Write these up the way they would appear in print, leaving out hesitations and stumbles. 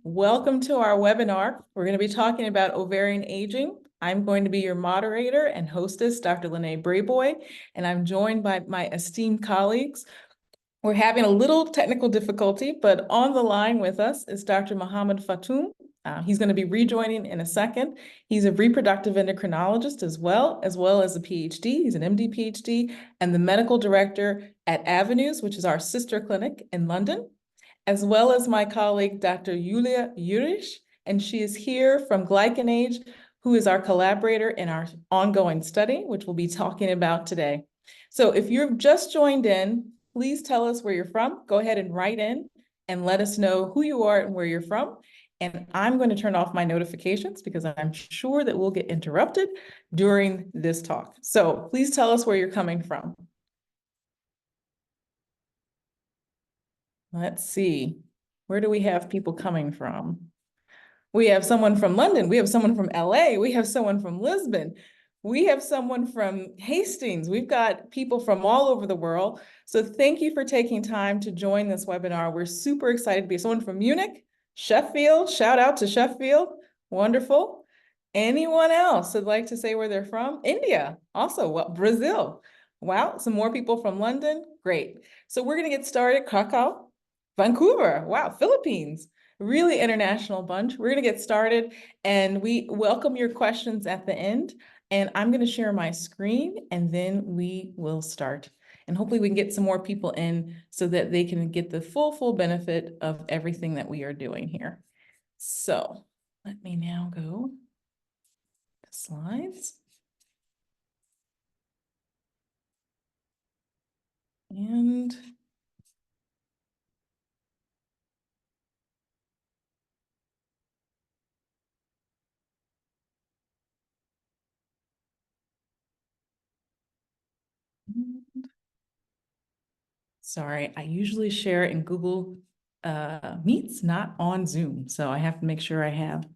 Welcome to our webinar. We're going to be talking about ovarian aging. I'm going to be your moderator and hostess, Dr. Lene Brayboy, and I'm joined by my esteemed colleagues. We're having a little technical difficulty, but on the line with us is Dr. Mohammed Fatoum. He's going to be rejoining in a second. He's a reproductive endocrinologist as well as a PhD. He's an MD PhD and the medical director at Avenues, which is our sister clinic in London, as well as my colleague, Dr. Yulia Yurich, and she is here from Glycan, who is our collaborator in our ongoing study, which we'll be talking about today. So if you've just joined in, please tell us where you're from. Go ahead and write in and let us know who you are and where you're from. And I'm going to turn off my notifications because I'm sure that we'll get interrupted during this talk. So please tell us where you're coming from. Let's see. Where do we have people coming from? We have someone from London. We have someone from LA. We have someone from Lisbon. We have someone from Hastings. We've got people from all over the world. So thank you for taking time to join this webinar. We're super excited to be someone from Munich, Sheffield. Shout out to Sheffield. Wonderful. Anyone else would like to say where they're from? India. Also, well, Brazil. Wow, some more people from London. Great. So we're going to get started. Krakow, Vancouver. Wow, Philippines. Really international bunch. We're going to get started and we welcome your questions at the end. And I'm going to share my screen and then we will start. And hopefully we can get some more people in so that they can get the full benefit of everything that we are doing here. So let me now go to slides. And sorry, I usually share in Google Meets, not on Zoom. So I have to make sure I have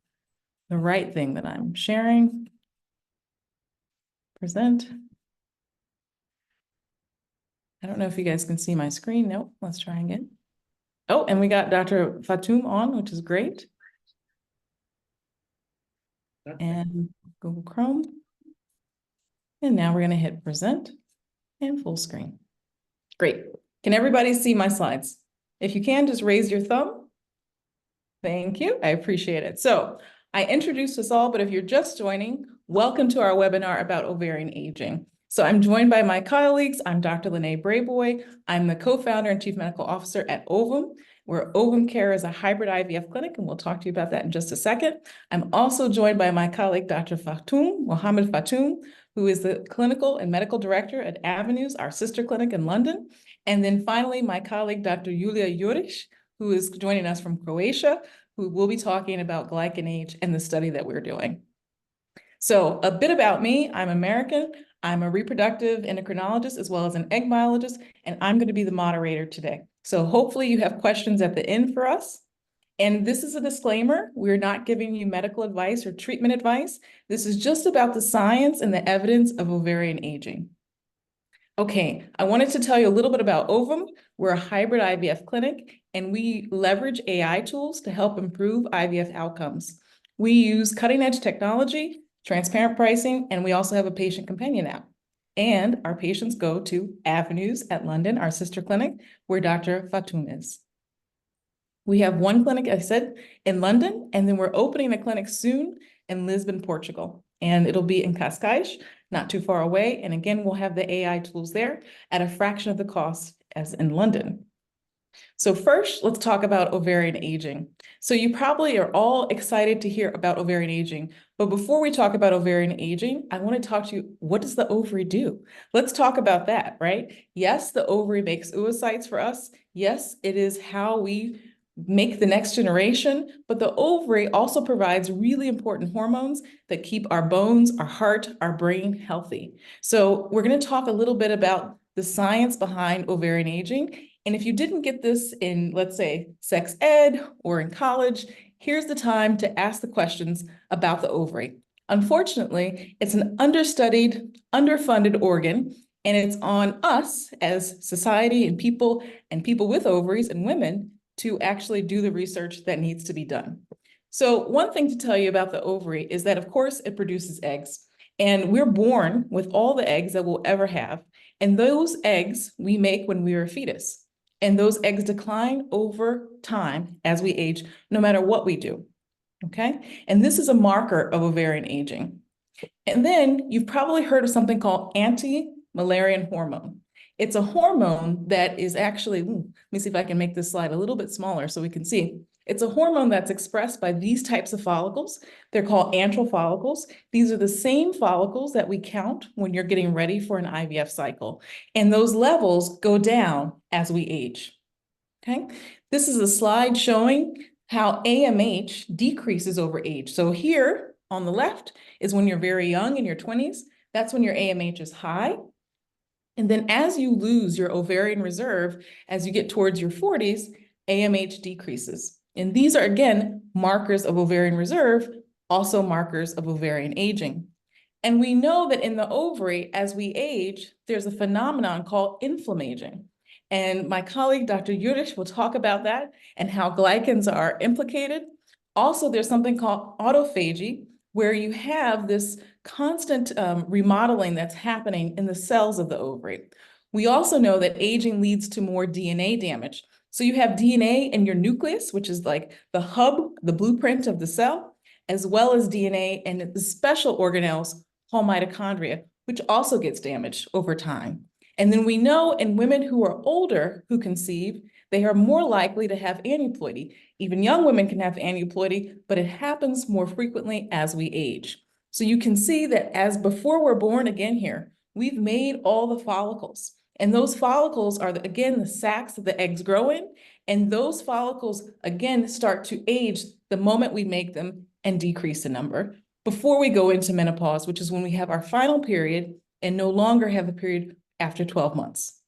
the right thing that I'm sharing. Present. I don't know if you guys can see my screen. Nope, let's try again. Oh, and we got Dr. Fatoum on, which is great. And Google Chrome. And now we're going to hit present and full screen. Great. Can everybody see my slides? If you can, just raise your thumb. Thank you. I appreciate it. So I introduced us all, but if you're just joining, welcome to our webinar about ovarian aging. So I'm joined by my colleagues. I'm Dr. Lene Brayboy. I'm the co-founder and chief medical officer at Ovum, where Ovum Care is a hybrid IVF clinic, and we'll talk to you about that in just a second. I'm also joined by my colleague, Dr. Fatoum, Mohammed Fatoum, who is the clinical and medical director at Avenues, our sister clinic in London. And then finally, my colleague, Dr. Yulia Yurich, who is joining us from Croatia, who will be talking about glycan and the study that we're doing. So a bit about me, I'm American. I'm a reproductive endocrinologist as well as an egg biologist, and I'm going to be the moderator today. So hopefully you have questions at the end for us. And this is a disclaimer. We're not giving you medical advice or treatment advice. This is just about the science and the evidence of ovarian aging. Okay, I wanted to tell you a little bit about Ovum. We're a hybrid IVF clinic, and we leverage AI tools to help improve IVF outcomes. We use cutting-edge technology, transparent pricing, and we also have a patient companion app. And our patients go to Avenues at London, our sister clinic, where Dr. Fatoum is. We have one clinic, I said, in London, and then we're opening a clinic soon in Lisbon, Portugal. And it'll be in Cascais, not too far away. And again, we'll have the AI tools there at a fraction of the cost as in London. So first, let's talk about ovarian aging. So you probably are all excited to hear about ovarian aging. But before we talk about ovarian aging, I want to talk to you, what does the ovary do? Let's talk about that, right? Yes, the ovary makes oocytes for us. Yes, it is how we make the next generation, but the ovary also provides really important hormones that keep our bones, our heart, our brain healthy. So we're going to talk a little bit about the science behind ovarian aging. And if you didn't get this in, let's say, sex ed or in college, here's the time to ask the questions about the ovary. Unfortunately, it's an understudied, underfunded organ, and it's on us as society and people with ovaries and women to actually do the research that needs to be done. So one thing to tell you about the ovary is that, of course, it produces eggs. And we're born with all the eggs that we'll ever have. And those eggs we make when we are a fetus. And those eggs decline over time as we age, no matter what we do. Okay? And this is a marker of ovarian aging. And then you've probably heard of something called anti-Müllerian hormone. It's a hormone that is actually, let me see if I can make this slide a little bit smaller so we can see. It's a hormone that's expressed by these types of follicles. They're called antral follicles. These are the same follicles that we count when you're getting ready for an IVF cycle. And those levels go down as we age. Okay? This is a slide showing how AMH decreases over age. So here on the left is when you're very young in your 20s. That's when your AMH is high. And then as you lose your ovarian reserve, as you get towards your 40s, AMH decreases. And these are, again, markers of ovarian reserve, also markers of ovarian aging. And we know that in the ovary, as we age, there's a phenomenon called inflammaging. And my colleague, Dr. Yurish, will talk about that and how glycans are implicated. Also, there's something called autophagy, where you have this constant remodeling that's happening in the cells of the ovary. We also know that aging leads to more DNA damage. So you have DNA in your nucleus, which is like the hub, the blueprint of the cell, as well as DNA and the special organelles called mitochondria, which also gets damaged over time. And then we know in women who are older who conceive, they are more likely to have aneuploidy. Even young women can have aneuploidy, but it happens more frequently as we age. So you can see that as before we're born again here, we've made all the follicles. And those follicles are, again, the sacs that the eggs grow in. And those follicles, again, start to age the moment we make them and decrease in number before we go into menopause, which is when we have our final period and no longer have a period after 12 months.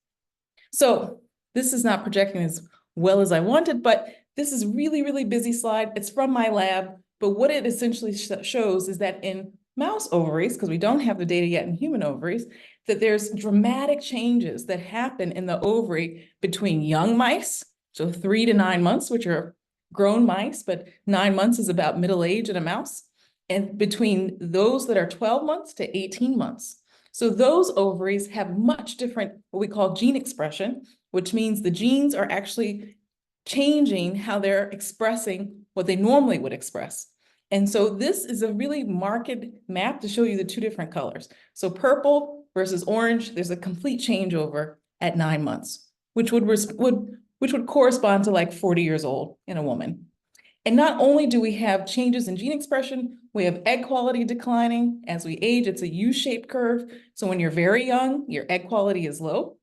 So this is not projecting as well as I wanted, but this is really, really busy slide. It's from my lab, but what it essentially shows is that in mouse ovaries, because we don't have the data yet in human ovaries, that there's dramatic changes that happen in the ovary between young mice, so 3 to 9 months, which are grown mice, but 9 months is about middle age in a mouse, and between those that are 12 months to 18 months. So those ovaries have much different, what we call gene expression, which means the genes are actually changing how they're expressing what they normally would express. And so this is a really marked map to show you the two different colors. So purple versus orange, there's a complete changeover at 9 months, which would correspond to like 40 years old in a woman. And not only do we have changes in gene expression, we have egg quality declining. As we age, it's a U-shaped curve. So when you're very young, your egg quality is low.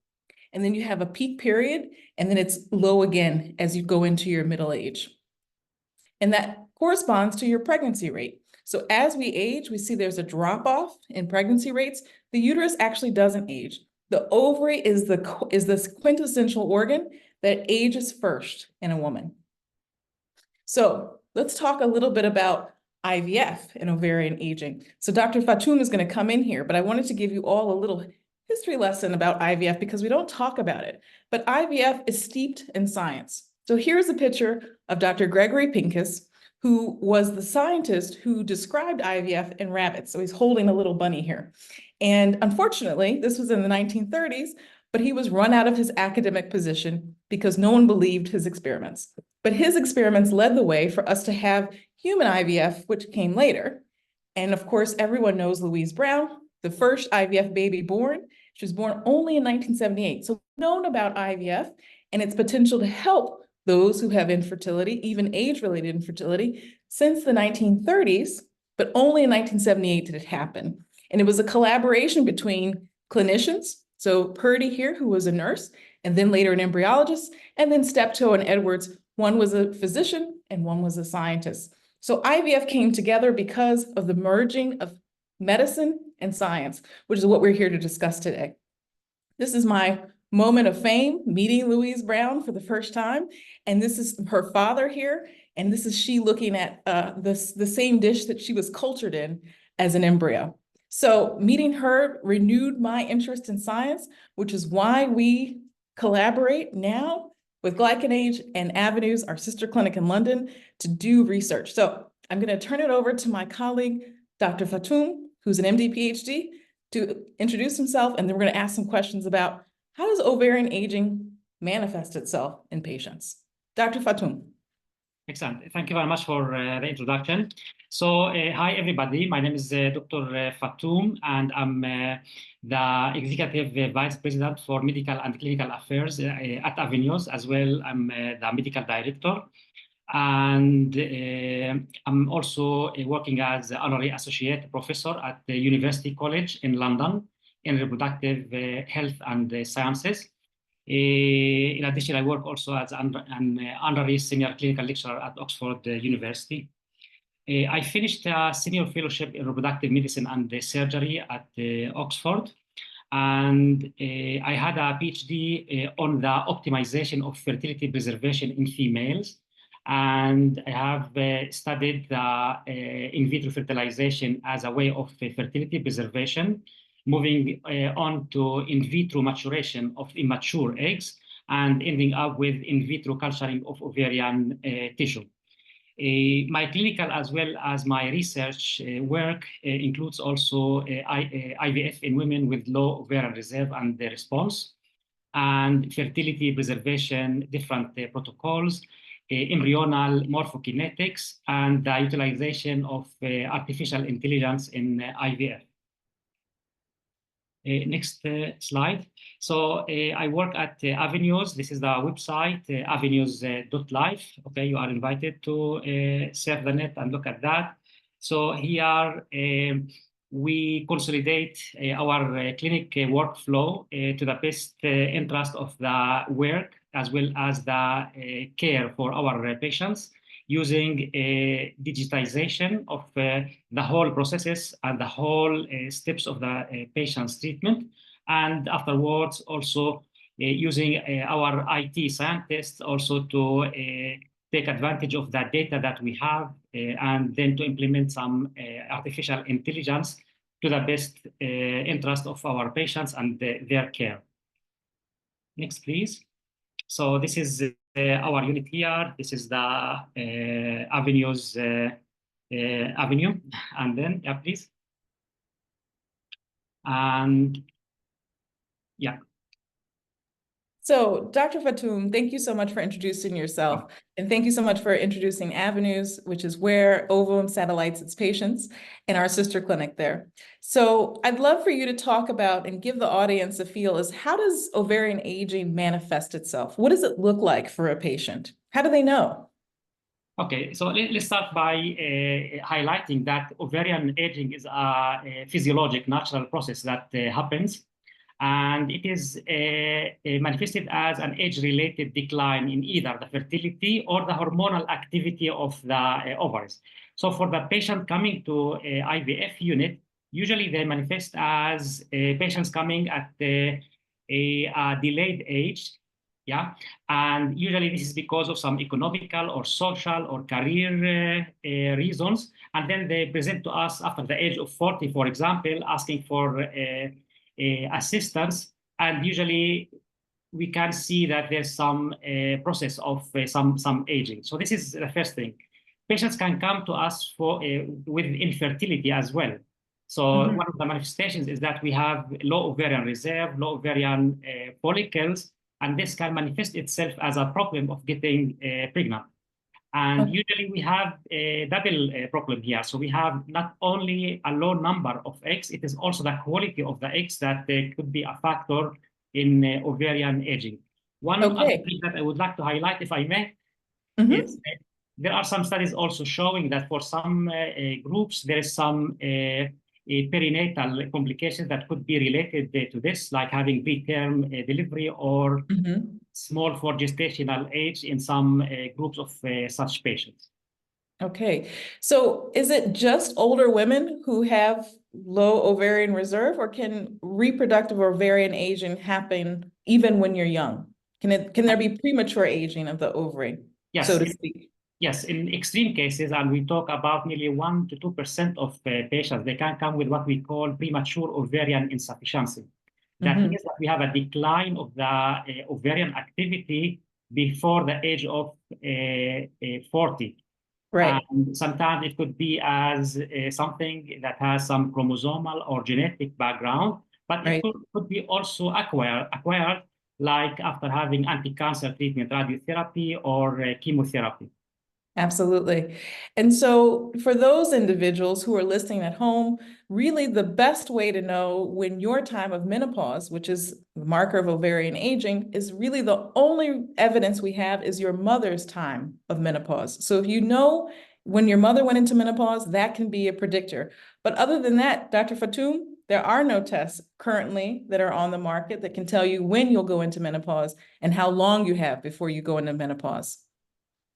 And then you have a peak period, and then it's low again as you go into your middle age. And that corresponds to your pregnancy rate. So as we age, we see there's a drop-off in pregnancy rates. The uterus actually doesn't age. The ovary is the quintessential organ that ages first in a woman. So let's talk a little bit about IVF and ovarian aging. So Dr. Fatoum is going to come in here, but I wanted to give you all a little history lesson about IVF because we don't talk about it. But IVF is steeped in science. So here's a picture of Dr. Gregory Pincus, who was the scientist who described IVF in rabbits. So he's holding a little bunny here. And unfortunately, this was in the 1930s, but he was run out of his academic position because no one believed his experiments. But his experiments led the way for us to have human IVF, which came later. And of course, everyone knows Louise Brown, the first IVF baby born. She was born only in 1978. So known about IVF and its potential to help those who have infertility, even age-related infertility, since the 1930s, but only in 1978 did it happen. And it was a collaboration between clinicians, so Purdy here, who was a nurse, and then later an embryologist, and then Steptoe and Edwards. One was a physician and one was a scientist. So IVF came together because of the merging of medicine and science, which is what we're here to discuss today. This is my moment of fame, meeting Louise Brown for the first time. And this is her father here. And this is she looking at the same dish that she was cultured in as an embryo. So meeting her renewed my interest in science, which is why we collaborate now with Glycan Age and Avenues, our sister clinic in London, to do research. So I'm going to turn it over to my colleague, Dr. Fatoum, who's an MD, PhD, to introduce himself, and then we're going to ask some questions about how does ovarian aging manifest itself in patients. Dr. Fatoum. Excellent. Thank you very much for the introduction. So, hi, everybody. My name is Dr. Fatoum, and I'm the Executive Vice President for Medical and Clinical Affairs at Avenues. As well, I'm the Medical Director. And I'm also working as Honorary Associate Professor at the University College in London in Reproductive Health and Sciences. In addition, I work also as an honorary senior clinical lecturer at Oxford University. I finished a senior fellowship in reproductive medicine and surgery at Oxford. And I had a PhD on the optimization of fertility preservation in females. And I have studied the in vitro fertilization as a way of fertility preservation, moving on to in vitro maturation of immature eggs, and ending up with in vitro culturing of ovarian tissue. My clinical as well as my research work includes also IVF in women with low ovarian reserve and the response, and fertility preservation, different protocols, embryonal morphokinetics, and the utilization of artificial intelligence in IVF. Next slide. So I work at Avenues. This is the website, avenues.life. Okay, you are invited to surf the net and look at that. So here we consolidate our clinic workflow to the best interest of the work, as well as the care for our patients, using digitization of the whole processes and the whole steps of the patient's treatment. And afterwards, also using our IT scientists also to take advantage of the data that we have and then to implement some artificial intelligence to the best interest of our patients and their care. Next, please. So this is our unit here. This is the Avenues avenue. And then, yeah, please. And yeah. So, Dr. Fatoum, thank you so much for introducing yourself. And thank you so much for introducing Avenues, which is where Ovum satellites its patients in our sister clinic there. So I'd love for you to talk about and give the audience a feel as how does ovarian aging manifest itself? What does it look like for a patient? How do they know? Okay, so let's start by highlighting that ovarian aging is a physiologic, natural process that happens. And it is manifested as an age-related decline in either the fertility or the hormonal activity of the ovaries. So for the patient coming to IVF unit, usually they manifest as patients coming at a delayed age. Yeah, and usually this is because of some economical or social or career reasons. And then they present to us after the age of 40, for example, asking for assistance, and usually we can see that there's some process of some aging. So this is the first thing. Patients can come to us for with infertility as well. So one of the manifestations is that we have low ovarian reserve, low ovarian follicles, and this can manifest itself as a problem of getting pregnant. And usually we have a double problem here. So we have not only a low number of eggs, it is also the quality of the eggs that could be a factor in ovarian aging. One other thing that I would like to highlight, if I may, is there are some studies also showing that for some groups, there is some perinatal complications that could be related to this, like having preterm delivery or small for gestational age in some groups of such patients. Okay, so is it just older women who have low ovarian reserve, or can reproductive ovarian aging happen even when you're young? Can there be premature aging of the ovary, so to speak? Yes, in extreme cases, and we talk about nearly 1 to 2% of patients, they can come with what we call premature ovarian insufficiency. That means that we have a decline of the ovarian activity before the age of 40. Right. And sometimes it could be as something that has some chromosomal or genetic background, but it Right. could be also acquired like after having anti-cancer treatment, radiotherapy or chemotherapy. Absolutely. And so for those individuals who are listening at home, really the best way to know when your time of menopause, which is the marker of ovarian aging, is really the only evidence we have is your mother's time of menopause. So if you know when your mother went into menopause, that can be a predictor. But other than that, Dr. Fatoum, there are no tests currently that are on the market that can tell you when you'll go into menopause and how long you have before you go into menopause.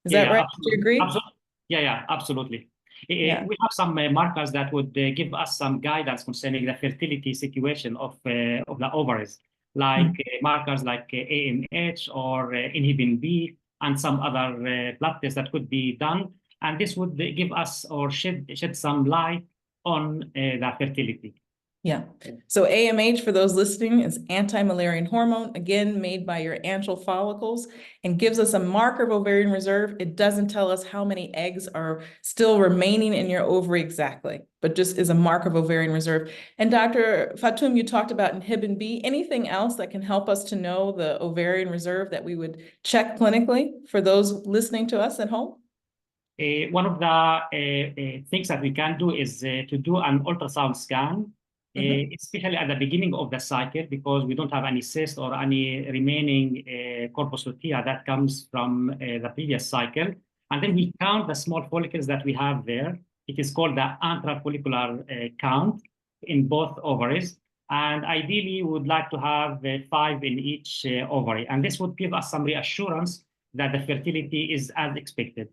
Is that right? Do you agree? Absolutely. Yeah, absolutely. Yeah. We have some markers that would give us some guidance concerning the fertility situation of the ovaries, like markers like AMH or inhibin B and some other blood tests that could be done. And this would give us or shed some light on the fertility. Yeah. So AMH, for those listening, is anti-Müllerian hormone, again, made by your antral follicles and gives us a marker of ovarian reserve. It doesn't tell us how many eggs are still remaining in your ovary exactly, but just is a marker of ovarian reserve. And Dr. Fatoum, you talked about inhibin B. Anything else that can help us to know the ovarian reserve that we would check clinically for those listening to us at home? One of the things that we can do is to do an ultrasound scan, especially at the beginning of the cycle, because we don't have any cyst or any remaining corpus lutea that comes from the previous cycle. And then we count the small follicles that we have there. It is called the intrafollicular count in both ovaries. And ideally, we would like to have 5 in each ovary. And this would give us some reassurance that the fertility is as expected.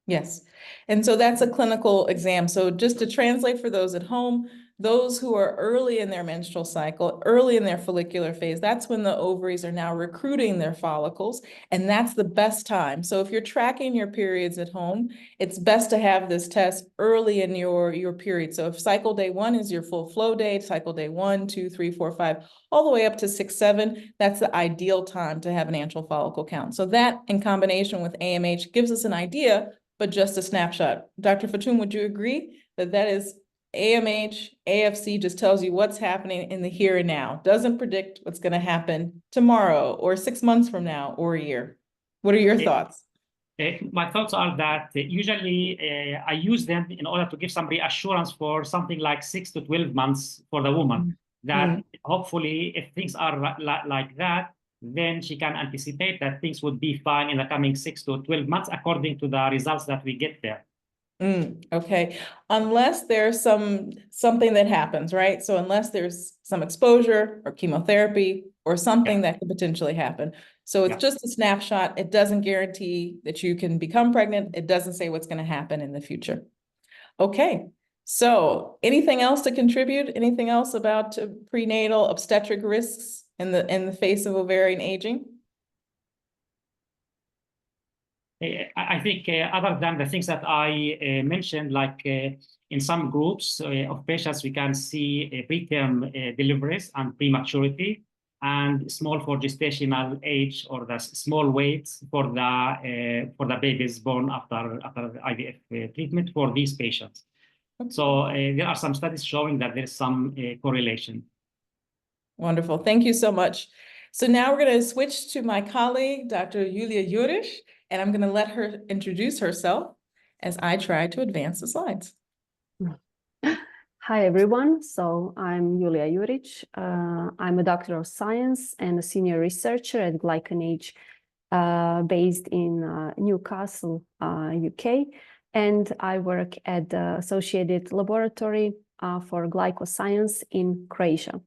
Yes. And so that's a clinical exam. So just to translate for those at home, those who are early in their menstrual cycle, early in their follicular phase, that's when the ovaries are now recruiting their follicles, and that's the best time. So if you're tracking your periods at home, it's best to have this test early in your period. So if cycle day 1 is your full flow day, cycle day 1, 2, 3, 4, 5, all the way up to 6, 7, that's the ideal time to have an antral follicle count. So that in combination with AMH gives us an idea, but just a snapshot. Dr. Fatoum, would you agree that that is AMH, AFC just tells you what's happening in the here and now, doesn't predict what's going to happen tomorrow or 6 months from now or a year? What are your thoughts? My thoughts are that usually I use them in order to give some reassurance for something like 6 to 12 months for the woman, that hopefully if things are like that, then she can anticipate that things would be fine in the coming 6 to 12 months according to the results that we get there. Okay, unless there's something that happens, right? So unless there's some exposure or chemotherapy or something that could potentially happen. So it's just a snapshot. It doesn't guarantee that you can become pregnant. It doesn't say what's going to happen in the future. Okay, so anything else to contribute? Anything else about prenatal obstetric risks in the face of ovarian aging? I think other than the things that I mentioned, like in some groups of patients, we can see preterm deliveries and prematurity, and small for gestational age or the small weights for the babies born after IVF treatment for these patients. So there are some studies showing that there's some correlation. Wonderful. Thank you so much. So now we're going to switch to my colleague, Dr. Julia Juric, and I'm going to let her introduce herself as I try to advance the slides. Hi, everyone. So I'm Julia Juric. I'm a doctor of science and a senior researcher at glycan based in Newcastle, UK. And I work at the Associated Laboratory for Glycoscience in Croatia.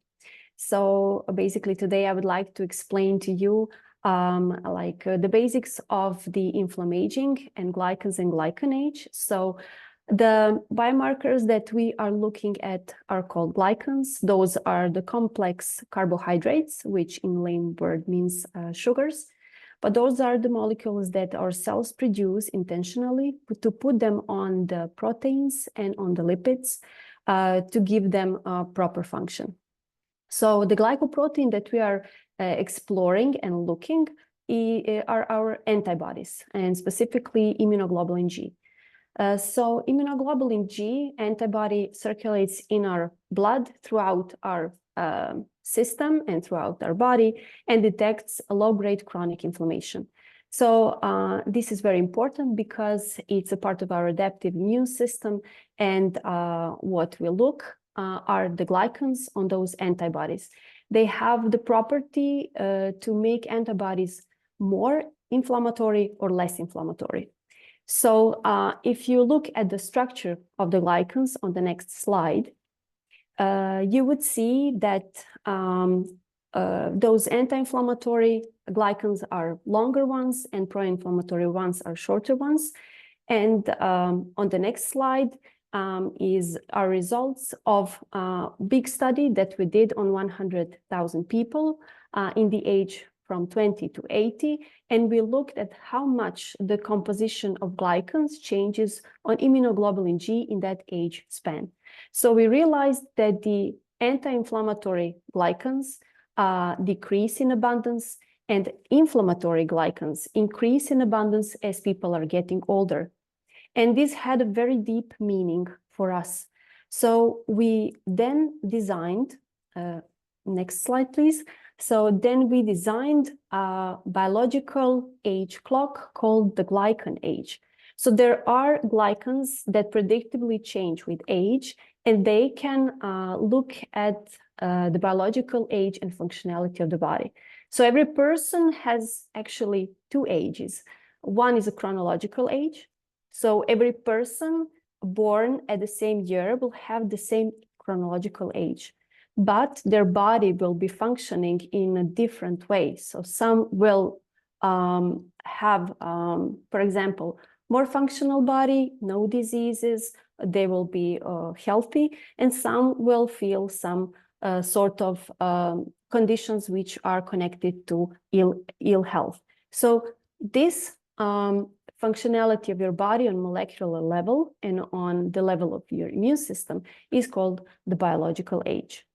So basically today I would like to explain to you the basics of the inflammaging and glycans and glycanage. So the biomarkers that we are looking at are called glycans. Those are the complex carbohydrates, which in lame word means sugars. But those are the molecules that our cells produce intentionally to put them on the proteins and on the lipids to give them a proper function. So the glycoprotein that we are exploring and looking are our antibodies, and specifically immunoglobulin G. So immunoglobulin G antibody circulates in our blood throughout our system and throughout our body and detects a low-grade chronic inflammation. So this is very important because it's a part of our adaptive immune system, and what we look are the glycans on those antibodies. They have the property to make antibodies more inflammatory or less inflammatory. So if you look at the structure of the glycans on the next slide, you would see that those anti-inflammatory glycans are longer ones and pro-inflammatory ones are shorter ones. And on the next slide is our results of a big study that we did on 100,000 people in the age from 20 to 80, and we looked at how much the composition of glycans changes on immunoglobulin G in that age span. So we realized that the anti-inflammatory glycans decrease in abundance, and inflammatory glycans increase in abundance as people are getting older. And this had a very deep meaning for us. So we then designed, next slide, please. So then we designed a biological age clock called the glycan age. So there are glycans that predictably change with age, and they can look at the biological age and functionality of the body. So every person has actually two ages. One is a chronological age. So every person born at the same year will have the same chronological age, but their body will be functioning in a different way. So some will have, for example, more functional body, no diseases, they will be healthy, and some will feel some sort of conditions which are connected to ill health. So this functionality of your body on molecular level and on the level of your immune system is called the biological age.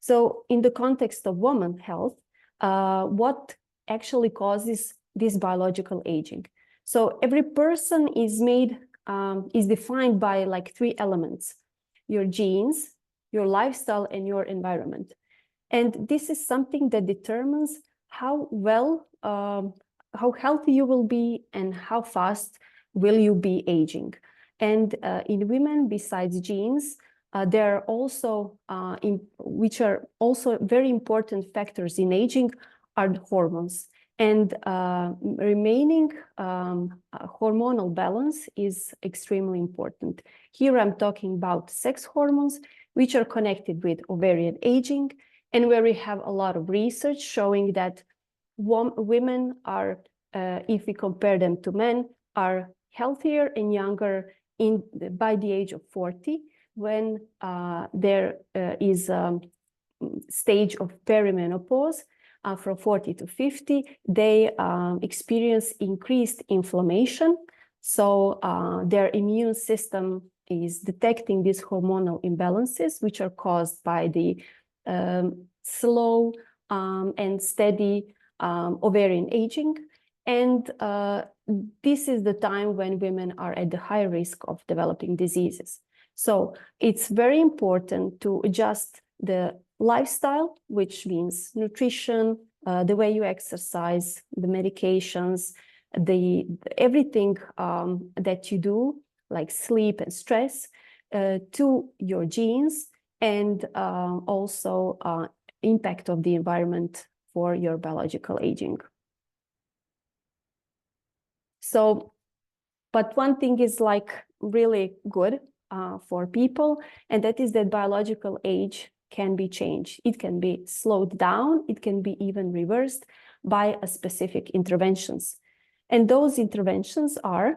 So in the context of woman health, what actually causes this biological aging? So every person is defined by like three elements: your genes, your lifestyle, and your environment. And this is something that determines how well, how healthy you will be and how fast will you be aging. And in women, besides genes, there are also, which are also very important factors in aging, are the hormones. And remaining hormonal balance is extremely important. Here I'm talking about sex hormones, which are connected with ovarian aging, and where we have a lot of research showing that women are, if we compare them to men, are healthier and younger by the age of 40, when there is a stage of perimenopause. From 40 to 50, they experience increased inflammation. So their immune system is detecting these hormonal imbalances, which are caused by the slow and steady ovarian aging. And this is the time when women are at the high risk of developing diseases. So it's very important to adjust the lifestyle, which means nutrition, the way you exercise, the medications, everything that you do, like sleep and stress, to your genes, and also impact of the environment for your biological aging. So, but one thing is like really good for people, and that is that biological age can be changed. It can be slowed down. It can be even reversed by a specific interventions. And those interventions are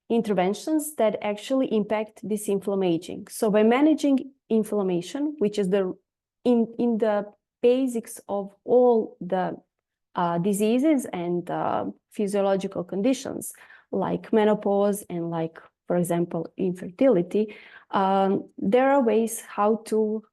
interventions that actually impact this inflammaging. So by managing inflammation, which is in the basics of all the diseases and physiological conditions, like menopause and like, for example, infertility, there are ways how to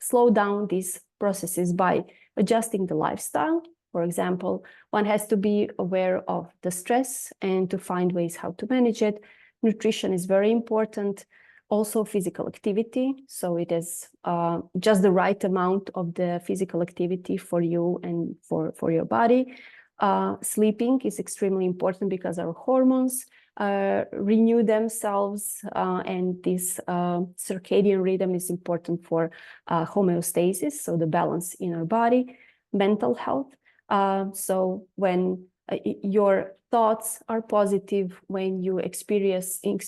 slow down these processes by adjusting the lifestyle. For example, one has to be aware of the stress and to find ways how to manage it. Nutrition is very important. Also physical activity. So it is just the right amount of the physical activity for you and for your body. Sleeping is extremely important because our hormones renew themselves, and this circadian rhythm is important for homeostasis, so the balance in our body. Mental health. So when your thoughts are positive, when you experiencing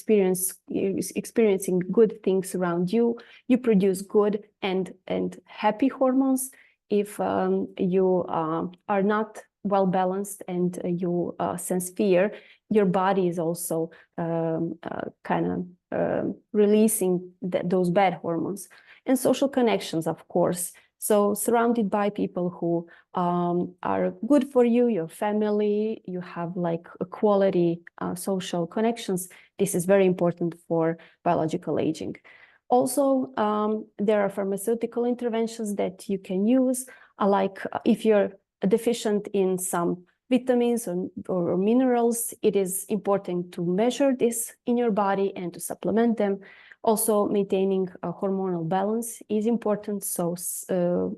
good things around you, you produce good and happy hormones. If you are not well balanced and you sense fear, your body is also releasing those bad hormones. And social connections, of course. So surrounded by people who are good for you, your family, you have like a quality social connections. This is very important for biological aging. Also, there are pharmaceutical interventions that you can use, like if you're deficient in some vitamins or minerals, it is important to measure this in your body and to supplement them. Also, maintaining a hormonal balance is important. So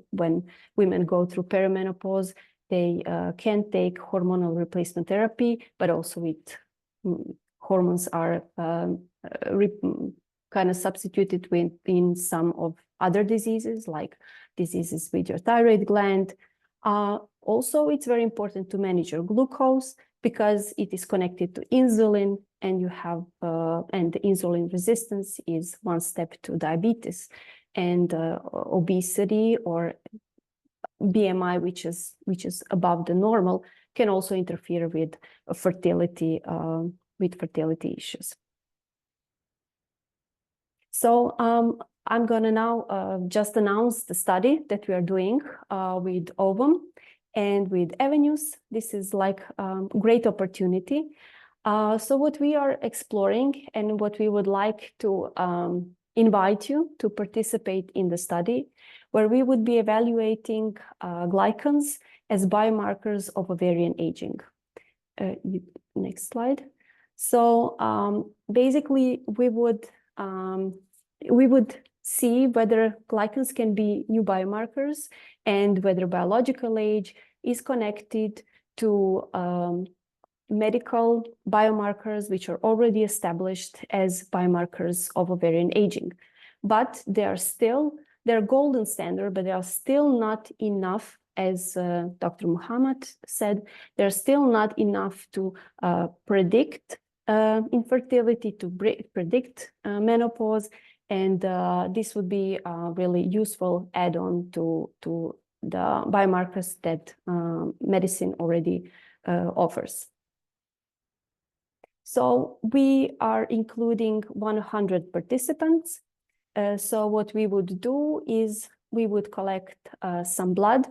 when women go through perimenopause, they can take hormonal replacement therapy, but also hormones are kind of substituted in some of other diseases, like diseases with your thyroid gland. Also, it's very important to manage your glucose because it is connected to insulin, and you have and the insulin resistance is one step to diabetes, and obesity or BMI, which is above the normal, can also interfere with fertility issues. So I'm going to now just announce the study that we are doing with Ovum and with Avenues. This is like a great opportunity. So what we are exploring and what we would like to invite you to participate in the study, where we would be evaluating glycans as biomarkers of ovarian aging. Next slide. So basically, we would see whether glycans can be new biomarkers and whether biological age is connected to medical biomarkers which are already established as biomarkers of ovarian aging. But they're golden standard, but they are still not enough, as Dr. Muhammad said, they're still not enough to predict infertility, to predict menopause, and this would be a really useful add-on to the biomarkers that medicine already offers. So we are including 100 participants. So what we would do is we would collect some blood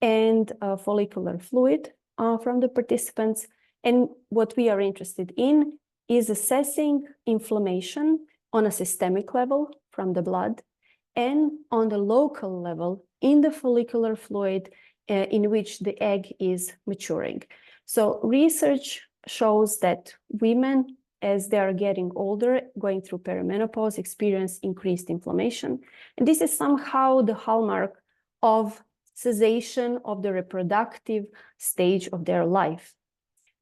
and follicular fluid from the participants. And what we are interested in is assessing inflammation on a systemic level from the blood and on the local level in the follicular fluid in which the egg is maturing. So research shows that women, as they are getting older, going through perimenopause, experience increased inflammation. And this is somehow the hallmark of cessation of the reproductive stage of their life.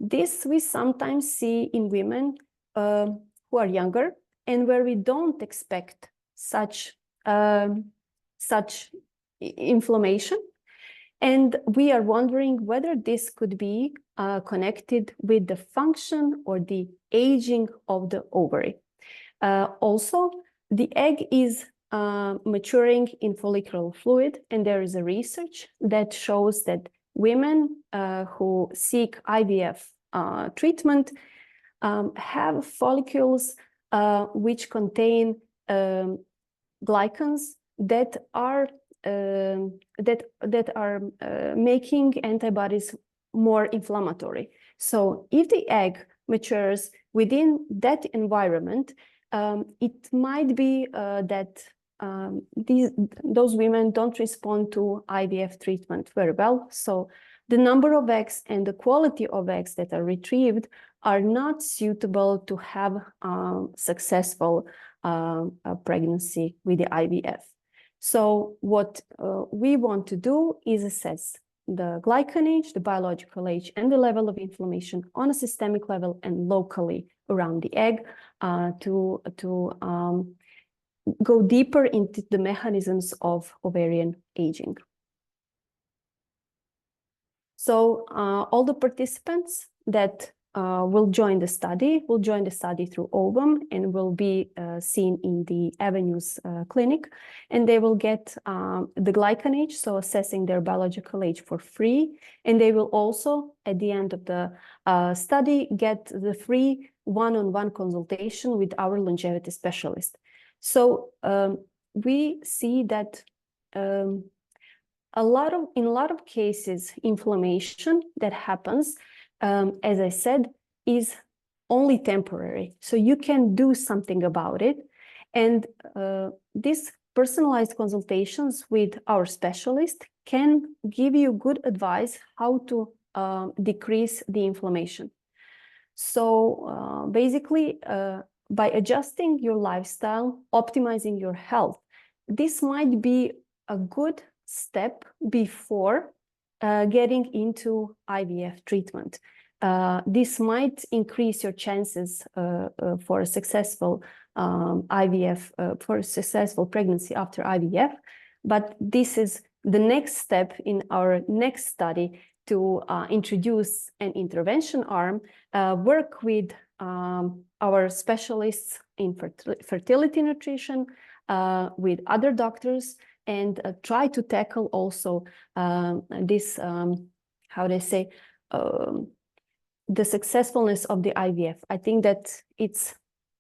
This we sometimes see in women who are younger and where we don't expect such inflammation. And we are wondering whether this could be connected with the function or the aging of the ovary. Also, the egg is maturing in follicular fluid, and there is a research that shows that women who seek IVF treatment have follicles which contain glycans that are making antibodies more inflammatory. So if the egg matures within that environment, it might be that those women don't respond to IVF treatment very well. So the number of eggs and the quality of eggs that are retrieved are not suitable to have successful pregnancy with the IVF. So what we want to do is assess the glycan age, the biological age, and the level of inflammation on a systemic level and locally around the egg to go deeper into the mechanisms of ovarian aging. So all the participants that will join the study through OVAM and will be seen in the Avenues clinic, and they will get the glycan age, so assessing their biological age for free, and they will also, at the end of the study, get the free one-on-one consultation with our longevity specialist. So we see that in a lot of cases, inflammation that happens, as I said, is only temporary. So you can do something about it. And these personalized consultations with our specialist can give you good advice how to decrease the inflammation. So basically, by adjusting your lifestyle, optimizing your health, this might be a good step before getting into IVF treatment. This might increase your chances for a successful IVF, for a successful pregnancy after IVF. But this is the next step in our next study to introduce an intervention arm, work with our specialists in fertility nutrition, with other doctors, and try to tackle also this, how they say, the successfulness of the IVF. I think that it's,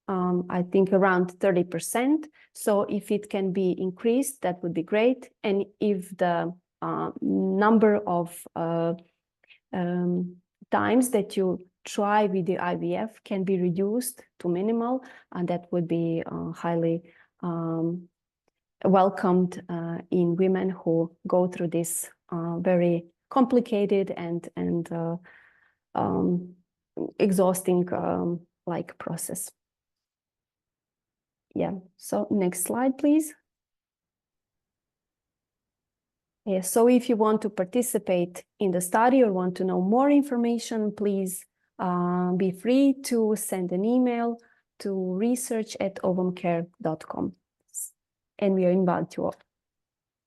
I think, around 30%. So if it can be increased, that would be great. And if the number of times that you try with the IVF can be reduced to minimal, and that would be highly welcomed in women who go through this very complicated and exhausting like process. Yeah, so next slide, please. Yeah, so if you want to participate in the study or want to know more information, please be free to send an email to research@ovamcare.com. And we invite you all.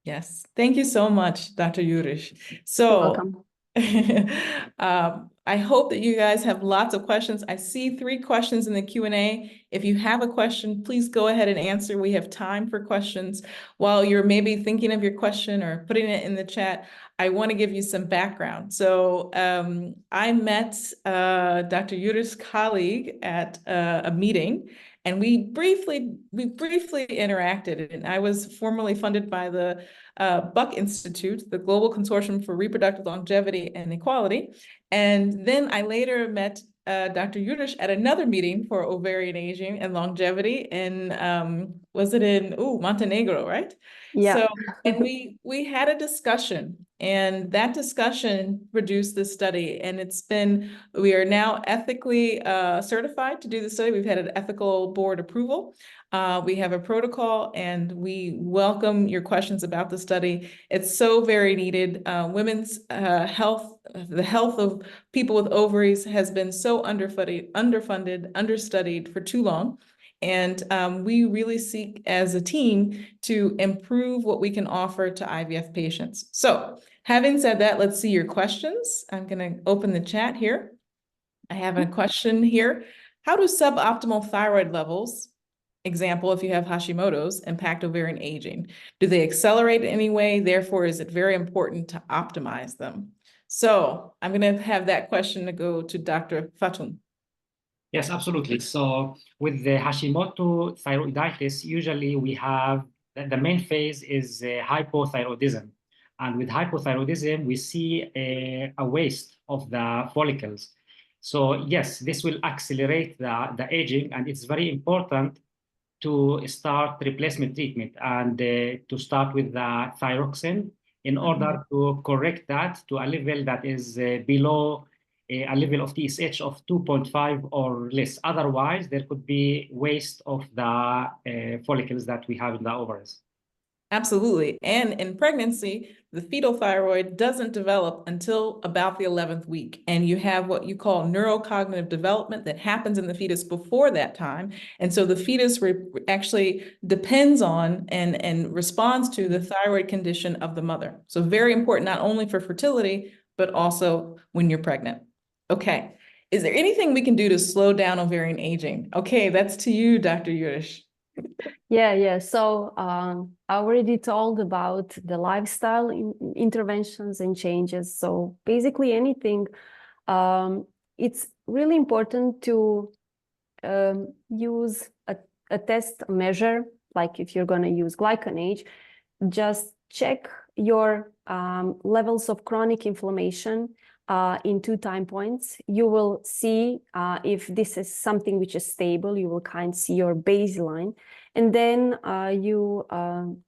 Yes, thank you so much, Dr. Juric. So, You're welcome. I hope that you guys have lots of questions. I see 3 questions in the Q&A. If you have a question, please go ahead and answer. We have time for questions. While you're maybe thinking of your question or putting it in the chat, I want to give you some background. So I met Dr. Juric's colleague at a meeting, and we briefly interacted, and I was formerly funded by the Buck Institute, the Global Consortium for Reproductive Longevity and Equality. And then I later met Dr. Juric at another meeting for ovarian aging and longevity in, was it in, Montenegro, right? Yeah. So, and we had a discussion, and that discussion produced this study, and we are now ethically certified to do the study. We've had an ethical board approval. We have a protocol, and we welcome your questions about the study. It's so very needed. Women's health, the health of people with ovaries has been so underfunded, understudied for too long. And we really seek as a team to improve what we can offer to IVF patients. So having said that, let's see your questions. I'm going to open the chat here. I have a question here. How do suboptimal thyroid levels, example, if you have Hashimoto's, impact ovarian aging? Do they accelerate in any way? Therefore, is it very important to optimize them? So I'm going to have that question to go to Dr. Fatun. Yes, absolutely. So with the Hashimoto thyroiditis, usually we have the main phase is hypothyroidism. And with hypothyroidism, we see a waste of the follicles. So yes, this will accelerate the aging, and it's very important to start replacement treatment and to start with the thyroxine in order to correct that to a level that is below a level of TSH of 2.5 or less. Otherwise, there could be waste of the follicles that we have in the ovaries. Absolutely. And in pregnancy, the fetal thyroid doesn't develop until about the 11th week. And you have what you call neurocognitive development that happens in the fetus before that time. And so the fetus actually depends on and responds to the thyroid condition of the mother. So very important, not only for fertility, but also when you're pregnant. Okay. Is there anything we can do to slow down ovarian aging? Okay, that's to you, Dr. Yurish. Yeah. So I already told about the lifestyle interventions and changes. So basically anything, it's really important to use a test measure, like if you're going to use glycan age, just check your levels of chronic inflammation in 2 time points. You will see if this is something which is stable, you will kind of see your baseline. And then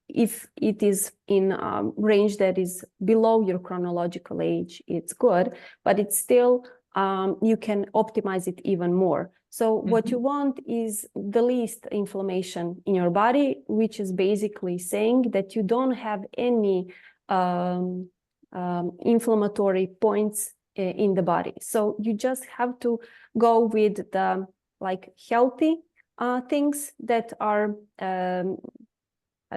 if it is in range that is below your chronological age, it's good, but it's still, you can optimize it even more. So what you want is the least inflammation in your body, which is basically saying that you don't have any inflammatory points in the body. So you just have to go with the healthy things that are, I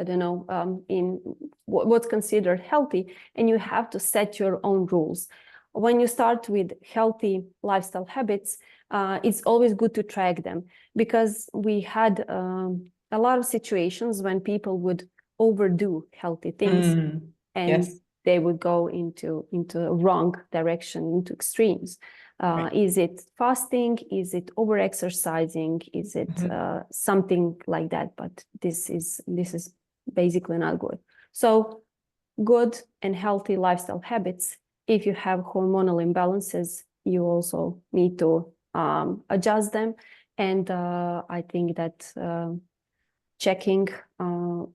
don't know, in what's considered healthy, and you have to set your own rules. When you start with healthy lifestyle habits, it's always good to track them, because we had a lot of situations when people would overdo healthy things and they would go into a wrong direction, into extremes. Is it fasting? Is it over-exercising? Is it something like that? But this is basically not good. So good and healthy lifestyle habits. If you have hormonal imbalances, you also need to adjust them. And I think that checking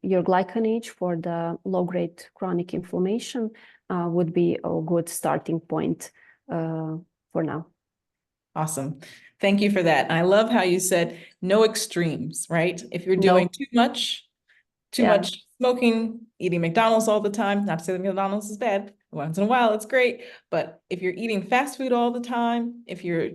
your glycan age for the low-grade chronic inflammation would be a good starting point for now. Awesome. Thank you for that. And I love how you said no extremes, right? If you're doing too much smoking, eating McDonald's all the time, not to say that McDonald's is bad, once in a while it's great, but if you're eating fast food all the time, if you're,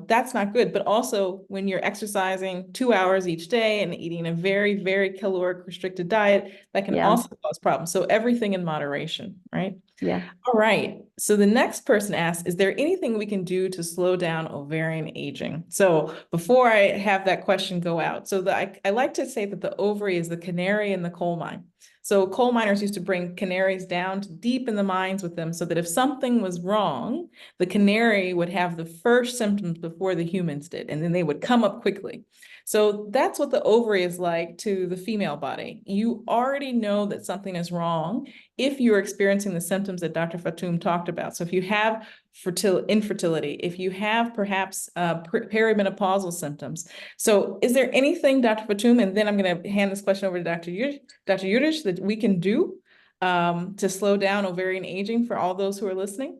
that's not good. But also when you're exercising 2 hours each day and eating a very, very caloric restricted diet, that can also cause problems. So everything in moderation, right? Yeah. All right. So the next person asks, is there anything we can do to slow down ovarian aging? So before I have that question go out, so I like to say that the ovary is the canary in the coal mine. So coal miners used to bring canaries down deep in the mines with them so that if something was wrong, the canary would have the first symptoms before the humans did, and then they would come up quickly. So that's what the ovary is like to the female body. You already know that something is wrong if you're experiencing the symptoms that Dr. Fatoum talked about. So if you have infertility, if you have perhaps perimenopausal symptoms. So is there anything, Dr. Fatoum, and then I'm going to hand this question over to Dr. Yurish, that we can do to slow down ovarian aging for all those who are listening?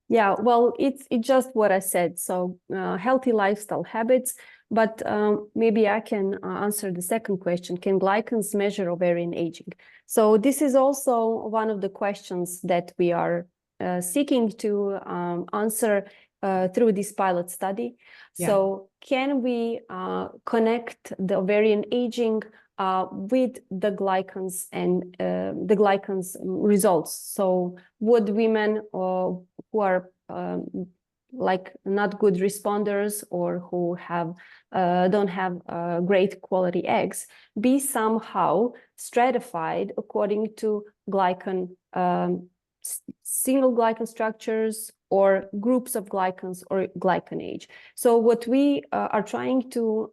Yeah, well, it's just what I said. So healthy lifestyle habits, but maybe I can answer the second question. Can glycans measure ovarian aging? So this is also one of the questions that we are seeking to answer through this pilot study. Yeah. So can we connect the ovarian aging with the glycans and the glycans results? So would women who are not good responders or who have don't have great quality eggs be somehow stratified according to glycan, single glycan structures or groups of glycans or glycan age? So what we are trying to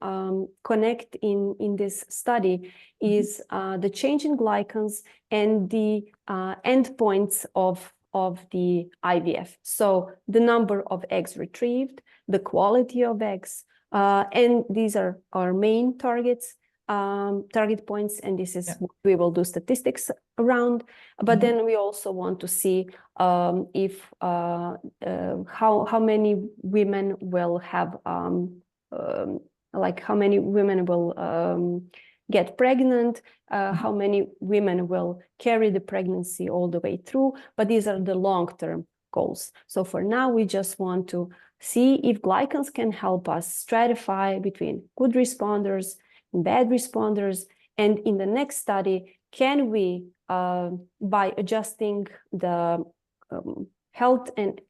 connect in this study is the change in glycans and the endpoints of the IVF. So the number of eggs retrieved, the quality of eggs, and these are our main targets. target points, and this is Yeah. what we will do statistics around. But then we also want to see if how many women will have like how many women will get pregnant, how many women will carry the pregnancy all the way through. But these are the long-term goals. So for now, we just want to see if glycans can help us stratify between good responders and bad responders. And in the next study, can we, by adjusting the health and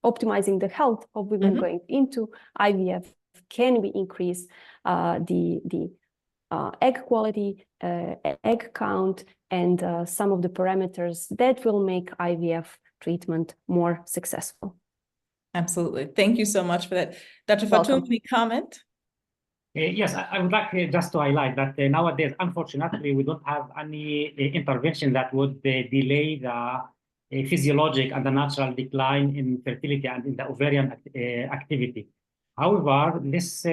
optimizing the health of women going into IVF, can we increase the egg quality, egg count, and some of the parameters that will make IVF treatment more successful? Absolutely. Thank you so much for that. Dr. Welcome. Fatoum, any comment? Yes, I would like just to highlight that nowadays, unfortunately, we don't have any intervention that would delay the physiologic and the natural decline in fertility and in the ovarian activity. However, this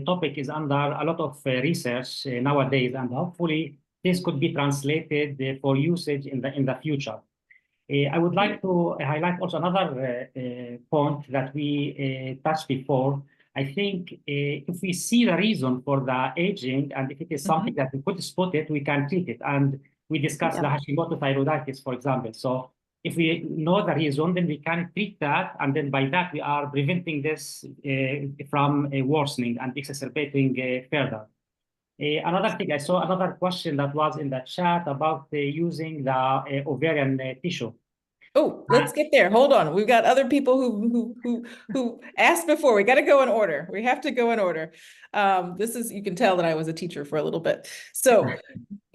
topic is under a lot of research nowadays, and hopefully this could be translated for usage in the future. I would like to highlight also another point that we touched before. I think if we see the reason for the aging, and if it is something that we could spot it, we can treat it. And we discussed the Hashimoto thyroiditis, for example. So if we know the reason, then we can treat that. And then by that, we are preventing this from worsening and exacerbating further. Another thing, I saw another question that was in the chat about using the ovarian tissue. Oh, let's get there. Hold on. We've got other people who asked before. We got to go in order. We have to go in order. This is, you can tell that I was a teacher for a little bit. So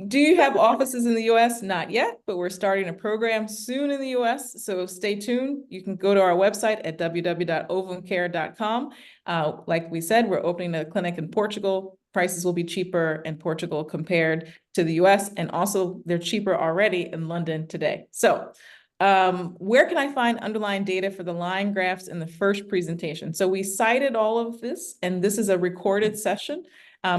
do you have offices in the US? Not yet, but we're starting a program soon in the US. So stay tuned. You can go to our website at www.ovumcare.com. Like we said, we're opening a clinic in Portugal. Prices will be cheaper in Portugal compared to the US. And also they're cheaper already in London today. So where can I find underlying data for the line graphs in the first presentation? So we cited all of this, and this is a recorded session.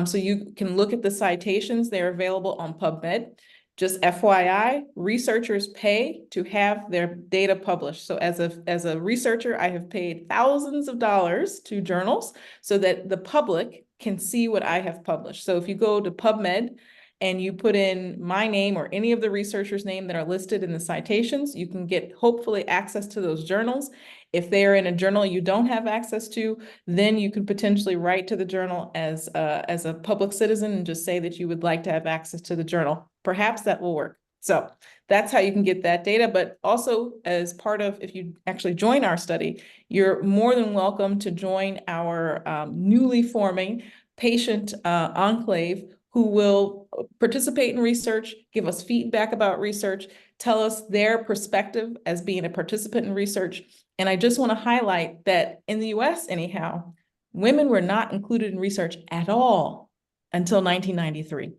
So you can look at the citations. They're available on PubMed. Just FYI, researchers pay to have their data published. So as a researcher, I have paid thousands of dollars to journals so that the public can see what I have published. So if you go to PubMed, and you put in my name or any of the researchers' name that are listed in the citations, you can get hopefully access to those journals. If they are in a journal you don't have access to, then you can potentially write to the journal as a public citizen and just say that you would like to have access to the journal. Perhaps that will work. So that's how you can get that data. But also as part of, if you actually join our study, you're more than welcome to join our newly forming patient enclave, who will participate in research, give us feedback about research, tell us their perspective as being a participant in research. And I just want to highlight that in the US, anyhow, women were not included in research at all until 1993.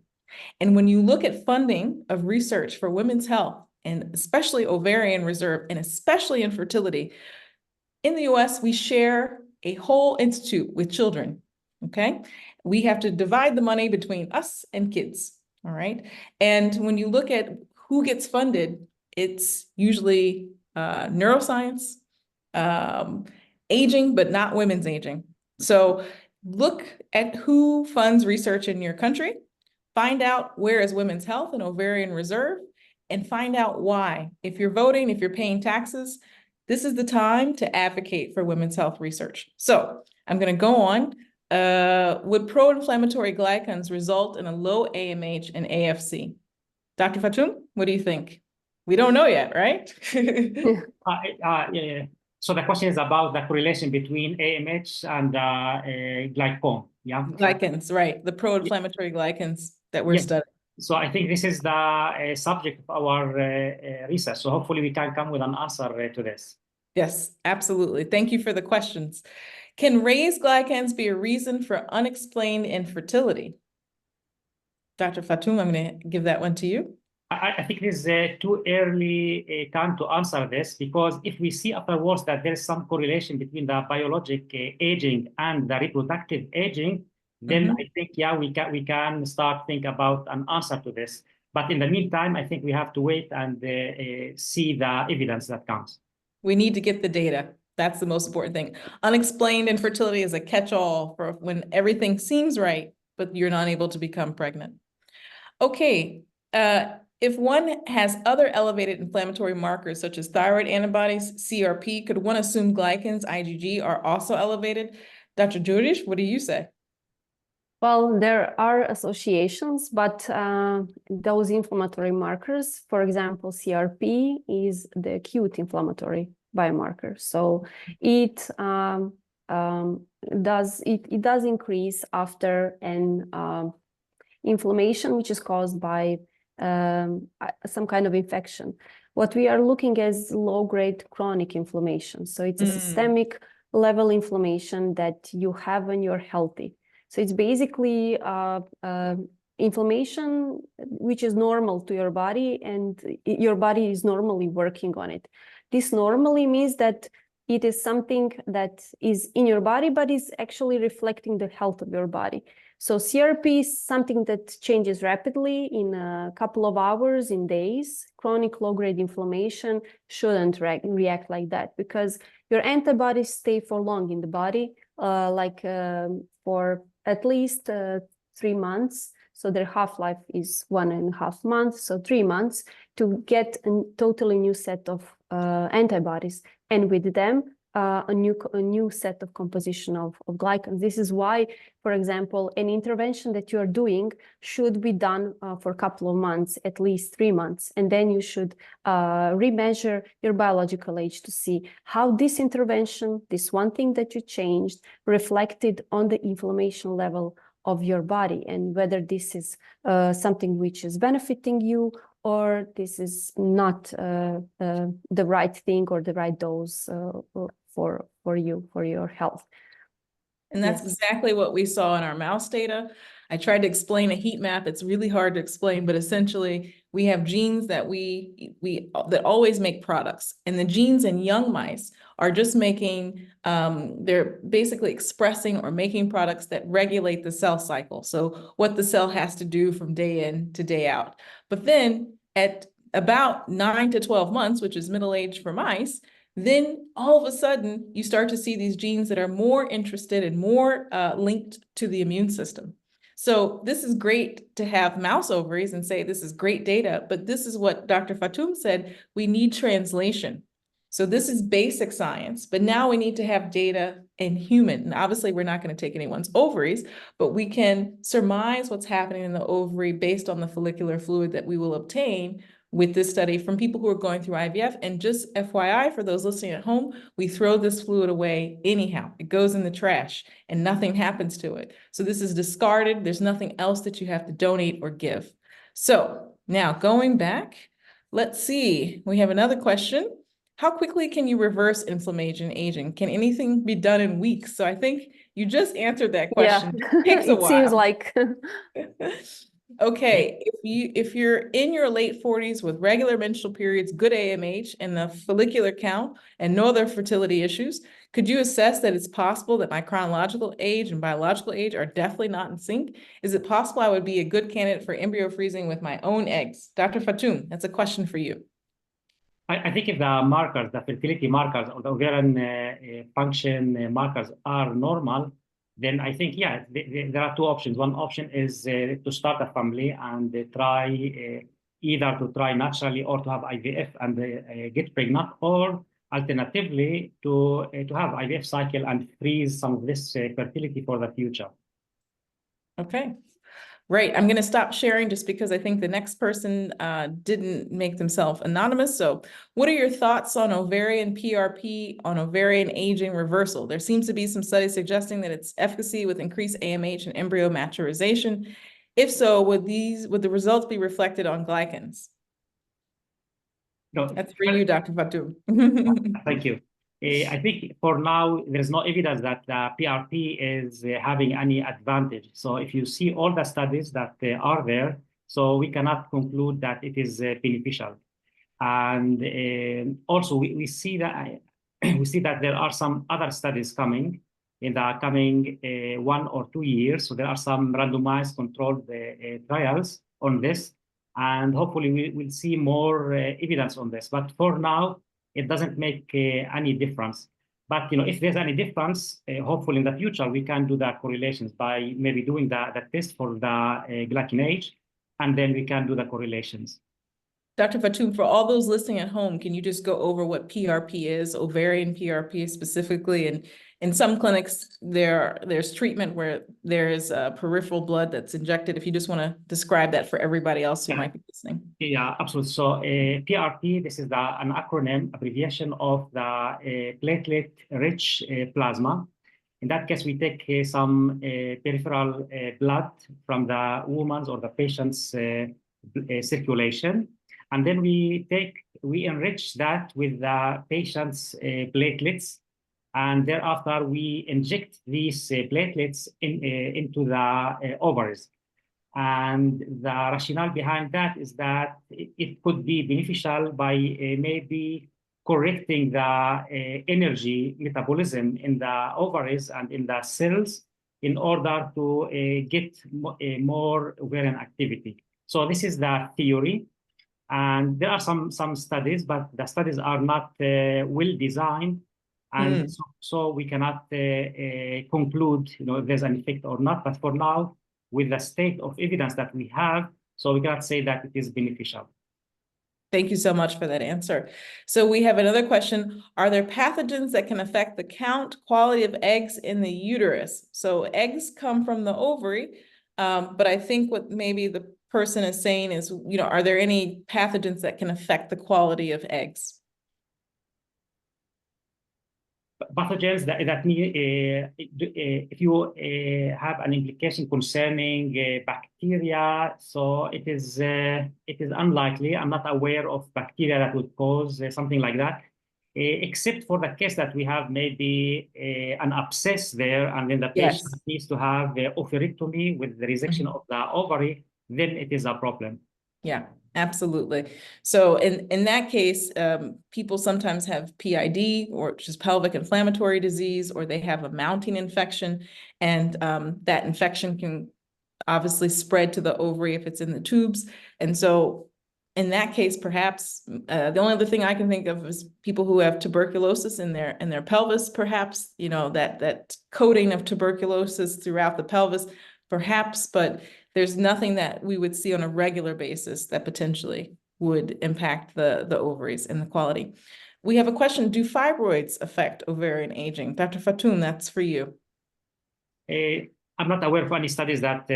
And when you look at funding of research for women's health, and especially ovarian reserve, and especially infertility, in the US, we share a whole institute with children, okay? We have to divide the money between us and kids, all right? And when you look at who gets funded, it's usually neuroscience, aging, but not women's aging. So look at who funds research in your country, find out where is women's health and ovarian reserve, and find out why. If you're voting, if you're paying taxes, this is the time to advocate for women's health research. So I'm going to go on. Would pro-inflammatory glycans result in a low AMH and AFC? Dr. Fatoum, what do you think? We don't know yet, right? Yeah. So the question is about the correlation between AMH and glycon. Yeah. Glycans, right? The pro-inflammatory glycans that we're studying. So I think this is the subject of our research. So hopefully we can come with an answer to this. Yes, absolutely. Thank you for the questions. Can raised glycans be a reason for unexplained infertility? Dr. Fatoum, I'm going to give that one to you. I think it is too early time to answer this, because if we see afterwards that there is some correlation between the biologic aging and the reproductive aging, then I think, yeah, we can start think about an answer to this. But in the meantime, I think we have to wait and see the evidence that comes. We need to get the data. That's the most important thing. Unexplained infertility is a catch-all for when everything seems right, but you're not able to become pregnant. Okay, if one has other elevated inflammatory markers such as thyroid antibodies, CRP, could one assume glycans, IgG, are also elevated? Dr. Juric, what do you say? Well, there are associations, but those inflammatory markers, for example, CRP is the acute inflammatory biomarker. So it does increase after an inflammation, which is caused by some kind of infection. What we are looking at is low-grade chronic inflammation. So it's a systemic level inflammation that you have when you're healthy. So it's basically inflammation which is normal to your body, and your body is normally working on it. This normally means that it is something that is in your body, but is actually reflecting the health of your body. So CRP is something that changes rapidly in a couple of hours, in days. Chronic low-grade inflammation shouldn't react like that, because your antibodies stay for long in the body, for at least 3 months. So their half-life is 1.5 months, so 3 months to get a totally new set of antibodies, and with them a new set of composition of glycans. This is why, for example, an intervention that you are doing should be done for a couple of months, at least 3 months, and then you should remeasure your biological age to see how this intervention, this one thing that you changed, reflected on the inflammation level of your body, and whether this is something which is benefiting you, or this is not the right thing or the right dose for you, for your health. And that's exactly what we saw in our mouse data. I tried to explain a heat map. It's really hard to explain, but essentially we have genes that that always make products, and the genes in young mice are just making, they're basically expressing or making products that regulate the cell cycle. So what the cell has to do from day in to day out. But then at about 9 to 12 months, which is middle age for mice, then all of a sudden you start to see these genes that are more interested and more linked to the immune system. So this is great to have mouse ovaries and say this is great data, but this is what Dr. Fatoum said, we need translation. So this is basic science, but now we need to have data in human. And obviously we're not going to take anyone's ovaries, but we can surmise what's happening in the ovary based on the follicular fluid that we will obtain with this study from people who are going through IVF. And just FYI, for those listening at home, we throw this fluid away anyhow. It goes in the trash and nothing happens to it. So this is discarded. There's nothing else that you have to donate or give. So now going back, let's see, we have another question. How quickly can you reverse inflammaging aging? Can anything be done in weeks? So I think you just answered that question. Yeah. It takes a while. Seems like. Okay, if you're in your late 40s with regular menstrual periods, good AMH, and the follicular count, and no other fertility issues, could you assess that it's possible that my chronological age and biological age are definitely not in sync? Is it possible I would be a good candidate for embryo freezing with my own eggs? Dr. Fatoum, that's a question for you. I think if the markers, the fertility markers or the ovarian function markers are normal, then I think, yeah, there are two options. One option is to start a family and try either to try naturally or to have IVF and get pregnant, or alternatively to have IVF cycle and freeze some of this fertility for the future. Okay. Right. I'm going to stop sharing just because I think the next person didn't make themselves anonymous. So what are your thoughts on ovarian PRP, on ovarian aging reversal? There seems to be some studies suggesting that its efficacy with increased AMH and embryo maturization. If so, would the results be reflected on glycans? No, that's for you, Dr. Fatoum. Thank you. I think for now, there's no evidence that PRP is having any advantage. So if you see all the studies that are there, so we cannot conclude that it is beneficial. And also we see that there are some other studies coming in the coming 1 or 2 years. So there are some randomized controlled trials on this, and hopefully we will see more evidence on this. But for now, it doesn't make any difference. But if there's any difference, hopefully in the future we can do the correlations by maybe doing the test for the glycan age, and then we can do the correlations. Dr. Fatoum, for all those listening at home, can you just go over what PRP is, ovarian PRP specifically? And in some clinics, there's treatment where there is peripheral blood that's injected. If you just want to describe that for everybody else who might be listening. Yeah, absolutely. So PRP, this is an acronym, abbreviation of the platelet-rich plasma. In that case, we take some peripheral blood from the woman's or the patient's circulation. And then we enrich that with the patient's platelets. And thereafter, we inject these platelets into the ovaries. And the rationale behind that is that it could be beneficial by maybe correcting the energy metabolism in the ovaries and in the cells in order to get more ovarian activity. So this is the theory. And there are some studies, but the studies are not well designed. And so we cannot conclude if there's an effect or not. But for now, with the state of evidence that we have, so we cannot say that it is beneficial. Thank you so much for that answer. So we have another question. Are there pathogens that can affect the count, quality of eggs in the uterus? So eggs come from the ovary, but I think what maybe the person is saying is, are there any pathogens that can affect the quality of eggs? Pathogens that mean if you have an implication concerning bacteria, so it is unlikely. I'm not aware of bacteria that would cause something like that, except for the case that we have maybe an abscess there, and then the patient needs to have oophorectomy with the resection of the ovary. Then it is a problem. Yeah, absolutely. So in that case, people sometimes have PID, or just pelvic inflammatory disease, or they have a mounting infection, and that infection can obviously spread to the ovary if it's in the tubes. And so in that case, perhaps the only other thing I can think of is people who have tuberculosis in their pelvis, perhaps, that coating of tuberculosis throughout the pelvis, perhaps, but there's nothing that we would see on a regular basis that potentially would impact the ovaries and the quality. We have a question. Do fibroids affect ovarian aging? Dr. Fatoum, that's for you. I'm not aware of any studies that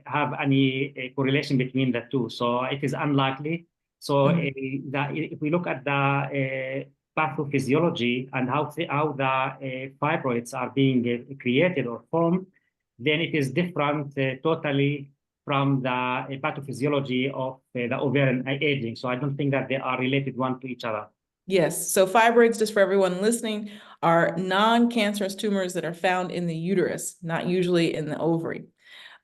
have any correlation between the two, so it is unlikely. So if we look at the pathophysiology and how the fibroids are being created or formed, then it is different totally from the pathophysiology of the ovarian aging. So I don't think that they are related one to each other. Yes. So fibroids, just for everyone listening, are non-cancerous tumors that are found in the uterus, not usually in the ovary,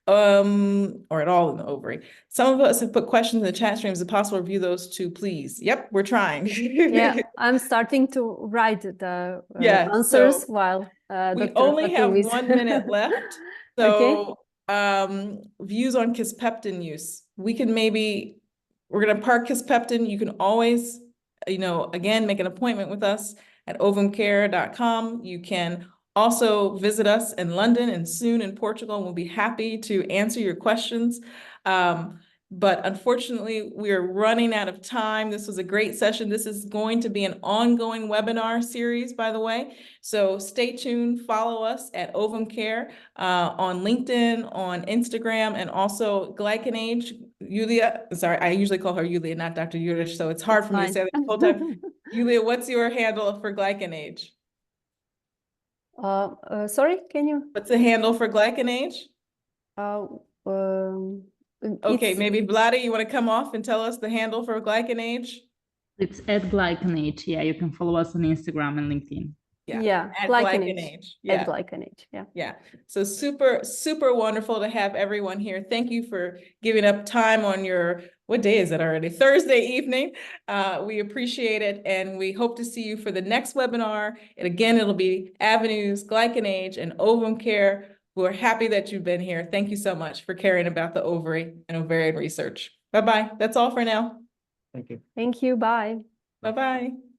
or at all in the ovary. Some of us have put questions in the chat stream. Is it possible to review those too, please? Yep, we're trying. Yeah, I'm starting to write the answers while we Dr. only have Fatoum 1 minute left. So views on kisspeptin use. We're going to park kisspeptin. You can always, again, make an appointment with us at ovumcare.com. You can also visit us in London and soon in Portugal, and we'll be happy to answer your questions. But unfortunately, we are running out of time. This was a great session. This is going to be an ongoing webinar series, by the way. So stay tuned. Follow us at Ovum Care on LinkedIn, on Instagram, and also Glycan Age. Yulia, sorry, I usually call her Yulia, not Dr. Yurish, so it's hard for me to say that the whole time. Yulia, what's your handle for Glycan Age? Sorry, can you? What's the handle for Glycan Age? Okay, maybe Vlada, you want to come off and tell us the handle for Glycan Age? It's @glycanage. Yeah, you can follow us on Instagram and LinkedIn. Yeah, at glycan glycan age. age. At Yeah. glycan age, yeah. Yeah, so super, super wonderful to have everyone here. Thank you for giving up time on your, what day is it already? Thursday evening. We appreciate it, and we hope to see you for the next webinar. And again, it'll be Avenues, Glycan Age, and Ovum Care. We're happy that you've been here. Thank you so much for caring about the ovary and ovarian research. Bye-bye. That's all for now. Thank you. Thank you, bye. Bye-bye.